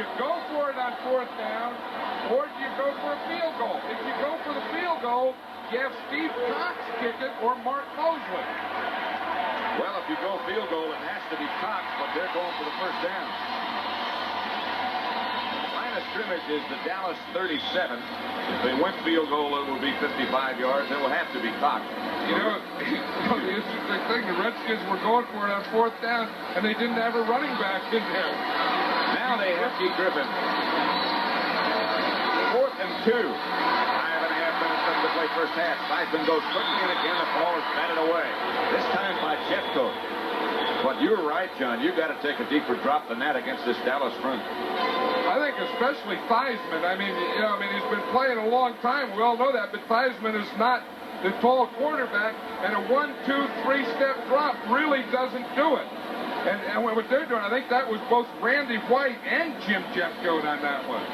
you go for it on 4th down, or do you go for a field goal? If you go for the field goal, you have Steve Cox kick it or Mark Mosley. Well, if you go field goal, it has to be Cox, but they're going for the first down. Line of scrimmage is the Dallas 37. If they went field goal, it would be 55 yards. It will have to be Cox. You know, the interesting thing, the Redskins were going for it on 4th down, and they didn't have a running back in there. Now they have Keith Griffin. 4th and 2. 5.5 minutes left to play first half. Theismann goes quickly, and again the ball is batted away. This time by Jeffcoat. But you're right, John. You've got to take a deeper drop than that against this Dallas front. I think especially Theismann. I mean, he's been playing a long time. We all know that, but Theismann is not the tall quarterback, and a 1, 2, 3-step drop really doesn't do it. And what they're doing, I think that was both Randy White and Jim Jeffcoat on that one.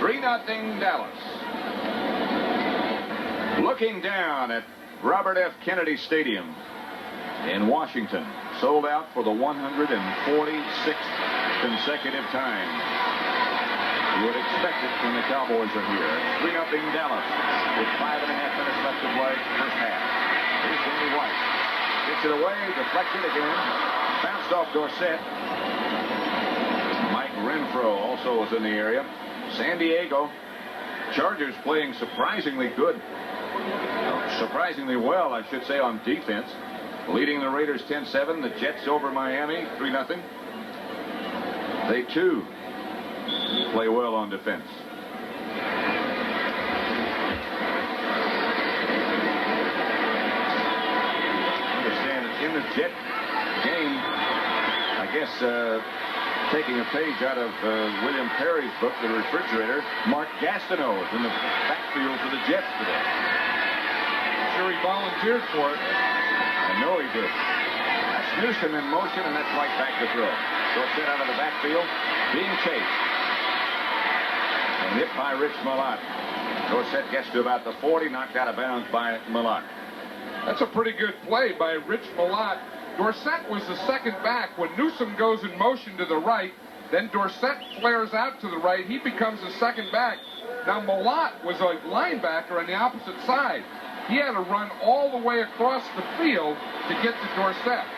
3-0 Dallas. Looking down at Robert F. Kennedy Stadium in Washington, sold out for the 146th consecutive time. You would expect it when the Cowboys are here. 3-0 Dallas with 5.5 minutes left to play first half. Here's Randy White. Gets it away, deflected again. Bounced off Dorsett. Mike Renfro also was in the area. San Diego Chargers playing surprisingly good. Surprisingly well, I should say, on defense. Leading the Raiders 10-7. The Jets over Miami 3-0. They, too, play well on defense. Understand that in the Jet game, I guess taking a page out of William Perry's book, The Refrigerator, Mark Gastineau is in the backfield for the Jets today. Sure, he volunteered for it. I know he did. That's Newsom in motion, and that's right back to throw. Dorsett out of the backfield, being chased. And hit by Rich Malott. Dorsett gets to about the 40, knocked out of bounds by Malott. That's a pretty good play by Rich Malott. Dorsett was the second back. When Newsom goes in motion to the right, then Dorsett flares out to the right. He becomes the second back. Now Malott was a linebacker on the opposite side. He had to run all the way across the field to get to Dorsett.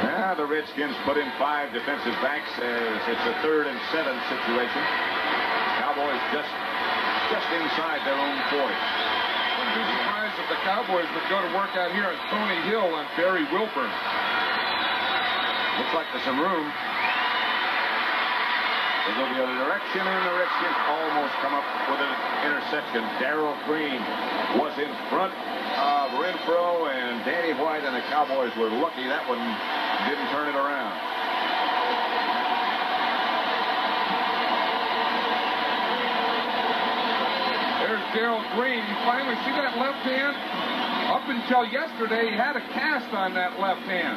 Now the Redskins put in 5 defensive backs as it's a 3rd and 7 situation. Cowboys just inside their own 40. Wouldn't be surprised if the Cowboys would go to work out here at Tony Hill on Barry Wilburn. Looks like there's some room. They go the other direction, and the Redskins almost come up with an interception. Darrell Green was in front of Renfro and Danny White, and the Cowboys were lucky that one didn't turn it around. There's Darrell Green. You finally see that left hand? Up until yesterday, he had a cast on that left hand.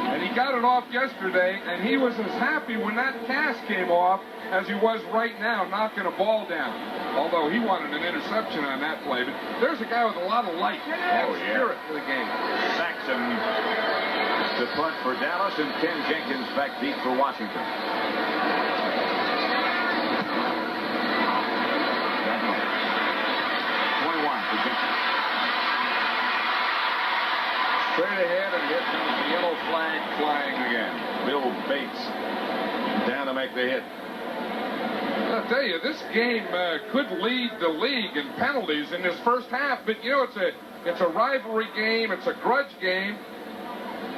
And he got it off yesterday, and he was as happy when that cast came off as he was right now knocking a ball down. Although he wanted an interception on that play. But there's a guy with a lot of life and spirit to the game. Saxon to punt for Dallas, and Ken Jenkins back deep for Washington. 21 for Jenkins. Straight ahead, and here comes the yellow flag flying again. Bill Bates down to make the hit. I'll tell you, this game could lead the league in penalties in this first half, but you know, it's a rivalry game, it's a grudge game,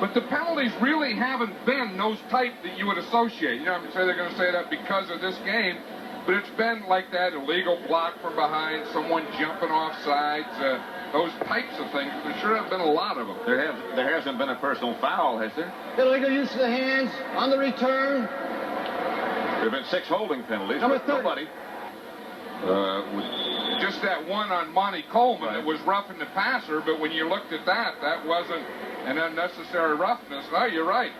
but the penalties really haven't been those type that you would associate. You know, I'm say they're going to say that because of this game, but it's been like that illegal block from behind, someone jumping off sides, those types of things. There sure have been a lot of them. There hasn't been a personal foul, has there? Illegal use of the hands on the return. There have been 6 holding penalties, Number but 30. nobody. Just that one on Monty Coleman that was roughing the passer, but when you looked at that, that wasn't an unnecessary roughness. No, you're right.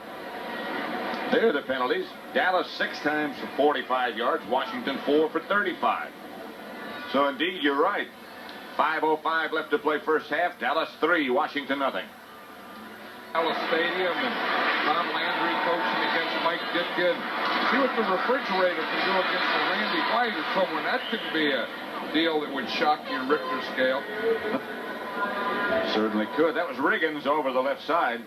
There are the penalties. Dallas 6 times for 45 yards. Washington 4 for 35. So indeed, you're right. 5:05 left to play first half. Dallas 3, Washington nothing. Dallas Stadium, and Tom Landry coaching against Mike think see what the refrigerator can do against the Randy White or someone. That could be a deal that would shock your Richter scale. Certainly could. That was Riggins over the left side.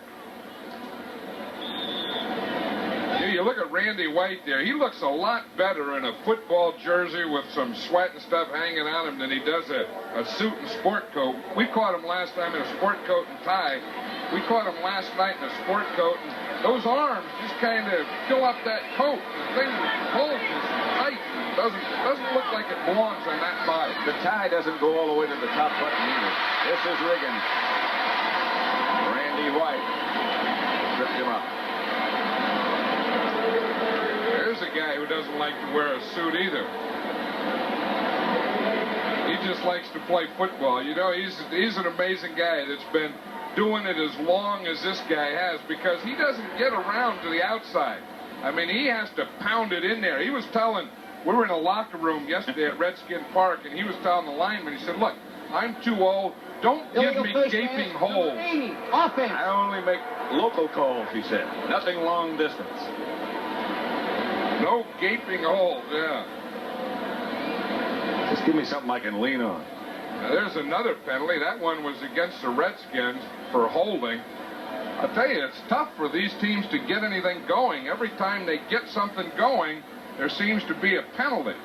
You look at Randy White there. He looks a lot better in a football jersey with some sweat and stuff hanging on him than he does a suit and sport coat. We caught him last time in a sport coat and tie. We caught him last night in a sport coat. And those arms just kind of fill up that coat. The thing bulges tight. Doesn't look like it belongs on that body. The tie doesn't go all the way to the top button either. This is Riggins. Randy White tripped him up. There's a guy who doesn't like to wear a suit either. He just likes to play football. You know, he's an amazing guy that's been doing it as long as this guy has, because he doesn't get around to the outside. I mean, he has to pound it in there. He was telling, we were in a locker room yesterday at Redskin Park, and he was telling the lineman, he said, look, I'm too old. Don't give me gaping holes. Offense. I only make local calls, he said. Nothing long distance. No gaping holes, yeah. Just give me something I can lean on. Now, there's another penalty. That one was against the Redskins for holding. I'll tell you, it's tough for these teams to get anything going. Every time they get something going, there seems to be a penalty.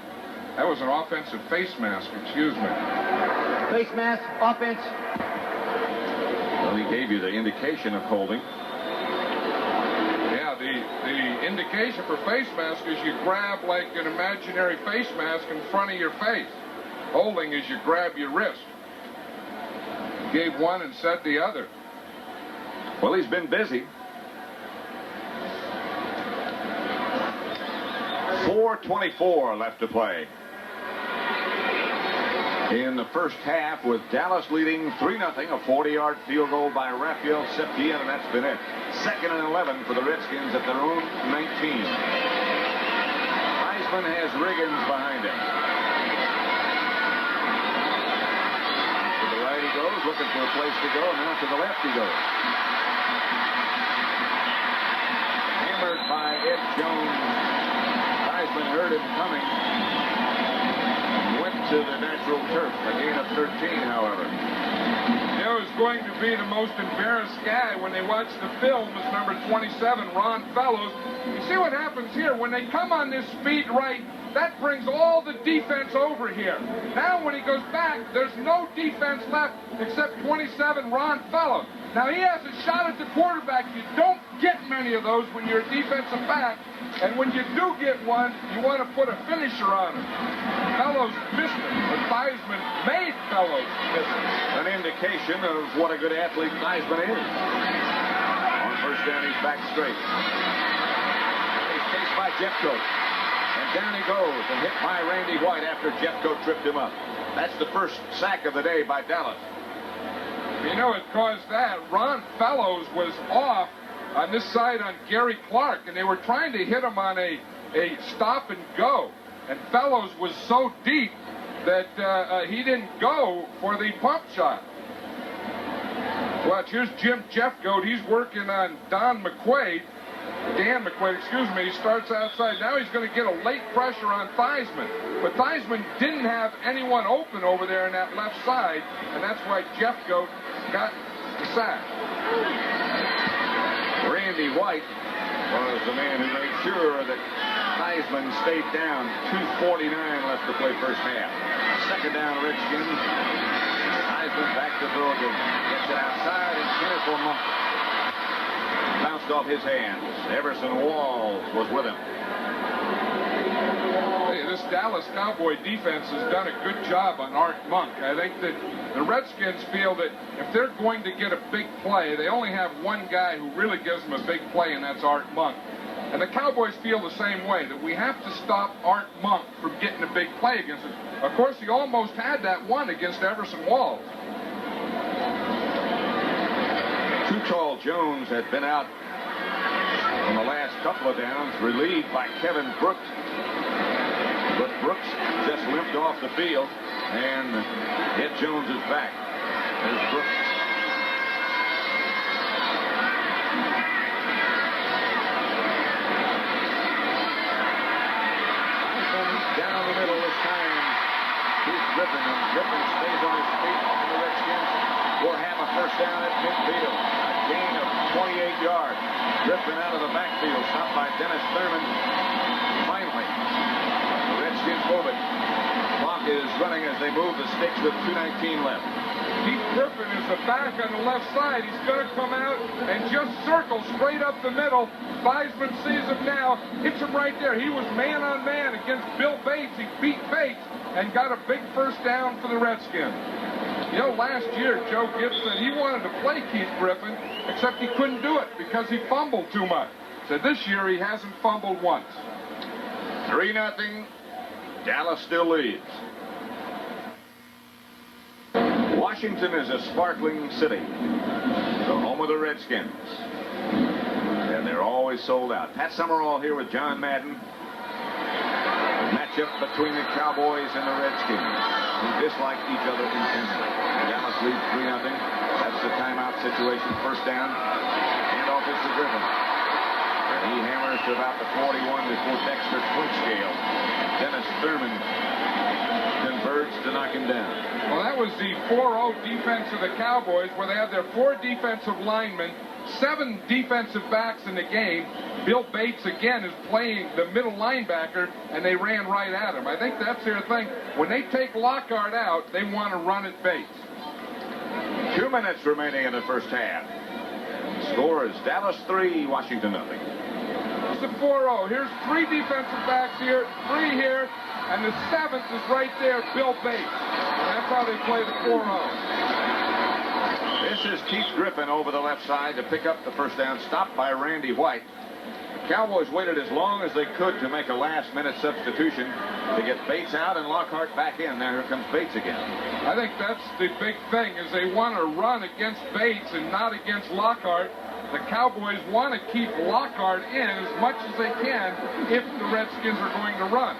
That was an offensive face mask, excuse me. Face mask, offense. Well, he gave you the indication of holding. Yeah, the indication for face mask is you grab like an imaginary face mask in front of your face. Holding is you grab your wrist. He gave one and said the other. Well, he's been busy. 4:24 left to play in the first half, with Dallas leading 3-0. A 40-yard field goal by Rafael Septien, and that's been it. 2nd and 11 for the Redskins at their own 19. Heisman has Riggins behind him. To the right he goes, looking for a place to go, and now to the left he goes. Hammered by Ed Jones. Heisman heard him coming. Went to the natural turf. A gain of 13, however. You know, who's going to be the most embarrassed guy when they watch the film is number 27, Ron Fellows. You see what happens here? When they come on this speed right, that brings all the defense over here. Now when he goes back, there's no defense left except 27, Ron Fellows. Now he has a shot at the quarterback. You don't get many of those when you're a defensive back. And when you do get one, you want to put a finisher on him. Fellows missed it, but Theismann made Fellows miss it. An indication of what a good athlete Theismann is. On first down, he's back straight. He's chased by Jeffcoat. And down he goes and hit by Randy White after Jeffcoat tripped him up. That's the first sack of the day by Dallas. You know, it caused that. Ron Fellows was off on this side on Gary Clark, and they were trying to hit him on a stop and go. And Fellows was so deep that he didn't go for the pump shot. Watch, here's Jim Jeffcoat. He's working on Dan McQuaid, excuse me. He starts outside. Now he's going to get a late pressure on Theismann. But Theismann didn't have anyone open over there on that left side, and that's why Jeffcoat got the sack. Randy White was the man who made sure that Theismann stayed down. 2:49 left to play first half. 2nd down, Redskins. Theismann back to throw again. Gets it outside, and Kenneth Lamont bounced off his hands. Everson Walls was with him. Hey, this Dallas Cowboy defense has done a good job on Art Monk. I think that the Redskins feel that if they're going to get a big play, they only have one guy who really gives them a big play, and that's Art Monk. And the Cowboys feel the same way, that we have to stop Art Monk from getting a big play against us. Of course, he almost had that one against Everson Walls. Too Tall Jones had been out on the last couple of downs, relieved by Kevin Brooks. But Brooks just limped off the field, and Ed Jones is back. There's Brooks. Griffin, and Griffin stays on his feet, and the Redskins will have a first down at midfield. A gain of 28 yards. Griffin out of the backfield, stopped by Dennis Thurman. Finally, the Redskins move it. Clock is running as they move the sticks with 2:19 left. Keith Griffin is the back on the left side. He's going to come out and just circle straight up the middle. Theismann sees him now, hits him right there. He was man on man against Bill Bates. He beat Bates and got a big first down for the Redskins. You know, last year, Joe Gibbs said he wanted to play Keith Griffin, except he couldn't do it because he fumbled too much. So this year, he hasn't fumbled once. 3-0. Dallas still leads. Washington is a sparkling city, the home of the Redskins. And they're always sold out. Pat Summerall here with John Madden. A matchup between the Cowboys and the Redskins, who dislike each other intensely. Dallas leads 3-0. That's the timeout situation. First down. Handoff is to Griffin. And he hammers to about the 41 before Dexter Clinkscale. Dennis Thurman converts to knock him down. Well, that was the 4-0 defense of the Cowboys, where they had their 4 defensive linemen, 7 defensive backs in the game. Bill Bates, again, is playing the middle linebacker, and they ran right at him. I think that's their thing. When they take Lockhart out, they want to run at Bates. 2 minutes remaining in the first half. Score is Dallas 3, Washington 0. It's the 4-0. Here's 3 defensive backs here, 3 here, and the 7th is right there, Bill Bates. And that's how they play the 4-0. This is Keith Griffin over the left side to pick up the first down, stopped by Randy White. The Cowboys waited as long as they could to make a last-minute substitution to get Bates out and Lockhart back in. Now here comes Bates again. I think that's the big thing, is they want to run against Bates and not against Lockhart. The Cowboys want to keep Lockhart in as much as they can if the Redskins are going to run.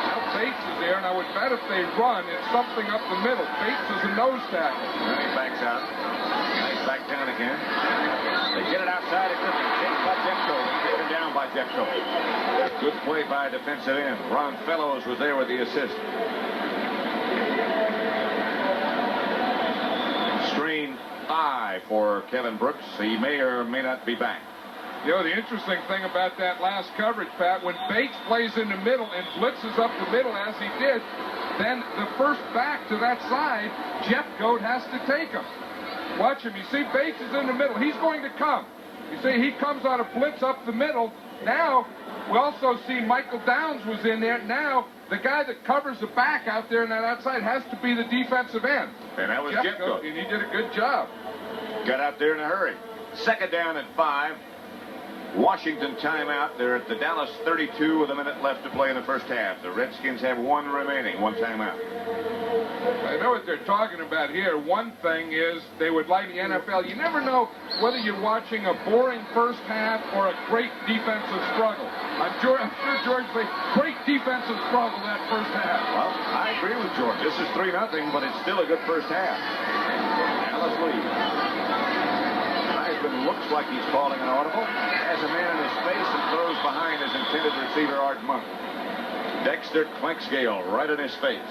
Now Bates is there, and I would bet if they run, it's something up the middle. Bates is a nose tackle. And he backs out. Nice back down again. They get it outside of Griffin. Taken by Jeffco. Taken down by Jeffco. Good play by a defensive end. Ron Fellows was there with the assist. Strain eye for Kevin Brooks. He may or may not be back. You know, the interesting thing about that last coverage, Pat, when Bates plays in the middle and blitzes up the middle as he did, then the first back to that side, Jeffcoat has to take him. Watch him. You see, Bates is in the middle. He's going to come. You see, he comes on a blitz up the middle. Now, we also see Michael Downs was in there. Now, the guy that covers the back out there on that outside has to be the defensive end. And that was Jeffcoat. And he did a good job. Got out there in a hurry. Second down at 5. Washington timeout. They're at the Dallas 32 with a minute left to play in the first half. The Redskins have 1 remaining, 1 timeout. I know what they're talking about here. One thing is they would like the NFL. You never know whether you're watching a boring first half or a great defensive struggle. I'm sure George played great defensive struggle that first half. Well, I agree with George. This is 3-0, but it's still a good first half. Dallas leads. Theismann looks like he's calling an audible. Has a man in his face and throws behind his intended receiver, Art Monk. Dexter Clinkscale right in his face.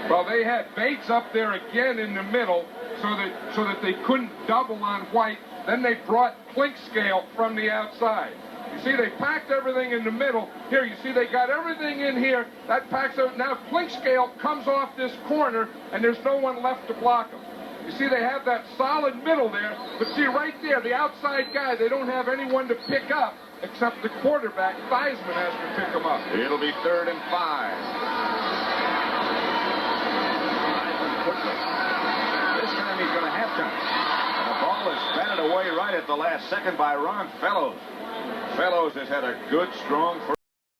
Well, they had Bates up there again in the middle so that they couldn't double on White. Then they brought Clinkscale from the outside. You see, they packed everything in the middle. Here, you see, they got everything in here. That packs out. Now, Clinkscale comes off this corner, and there's no one left to block him. You see, they have that solid middle there. But see, right there, the outside guy, they don't have anyone to pick up except the quarterback. Theismann has to pick him up. It'll be 3rd and 5. Quickly. This time he's going to have time. And the ball is batted away right at the last second by Ron Fellows. Fellows has had a good, strong first